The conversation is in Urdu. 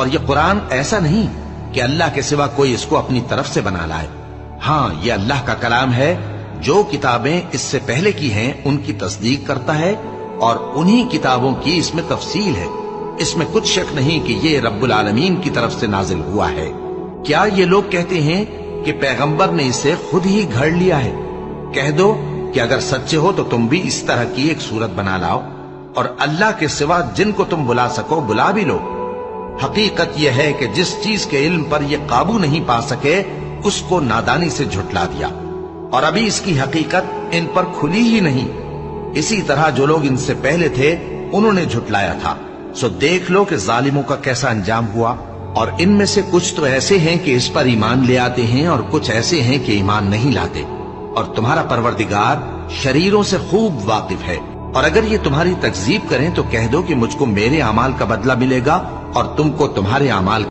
اور یہ قرآن ایسا نہیں کہ اللہ کے سوا کوئی اس کو اپنی طرف سے بنا لائے۔ ہاں، یہ اللہ کا کلام ہے، جو کتابیں اس سے پہلے کی ہیں ان کی تصدیق کرتا ہے، اور انہی کتابوں کی اس میں تفصیل ہے۔ اس میں کچھ شک نہیں کہ یہ رب العالمین کی طرف سے نازل ہوا ہے۔ کیا یہ لوگ کہتے ہیں کہ پیغمبر نے اسے خود ہی گھڑ لیا ہے؟ کہہ دو کہ اگر سچے ہو تو تم بھی اس طرح کی ایک صورت بنا لاؤ، اور اللہ کے سوا جن کو تم بلا سکو بلا بھی لو۔ حقیقت یہ ہے کہ جس چیز کے علم پر یہ قابو نہیں پا سکے اس کو نادانی سے جھٹلا دیا، اور ابھی اس کی حقیقت ان پر کھلی ہی نہیں۔ اسی طرح جو لوگ ان سے پہلے تھے انہوں نے جھٹلایا تھا، سو دیکھ لو کہ ظالموں کا کیسا انجام ہوا۔ اور ان میں سے کچھ تو ایسے ہیں کہ اس پر ایمان لے آتے ہیں، اور کچھ ایسے ہیں کہ ایمان نہیں لاتے، اور تمہارا پروردگار شریروں سے خوب واقف ہے۔ اور اگر یہ تمہاری تکذیب کریں تو کہہ دو کہ مجھ کو میرے اعمال کا بدلہ ملے گا اور تم کو تمہارے اعمال